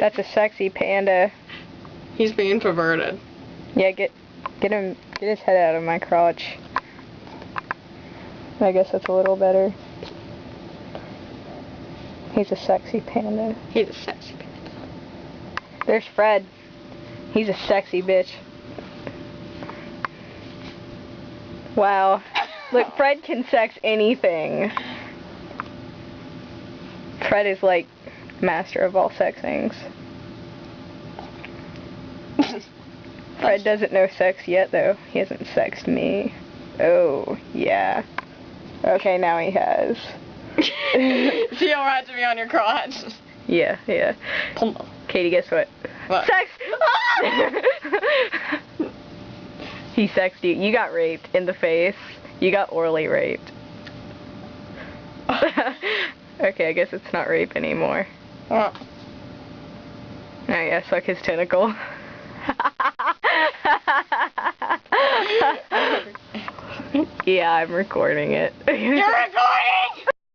That's a sexy panda. He's being perverted. Yeah, get his head out of my crotch. I guess that's a little better. He's a sexy panda. He's a sexy panda. There's Fred. He's a sexy bitch. Wow. Look, Fred can sex anything. Fred is like master of all sex things. Fred doesn't know sex yet, though. He hasn't sexed me. Oh, yeah. Okay, now he has. Is he alright to be on your crotch? Yeah, yeah. Katie, guess what? What? Sex! He sexed you. You got raped in the face. You got orally raped. Okay, I guess it's not rape anymore. Oh yeah, suck his tentacle. Yeah, I'm recording it. You're recording!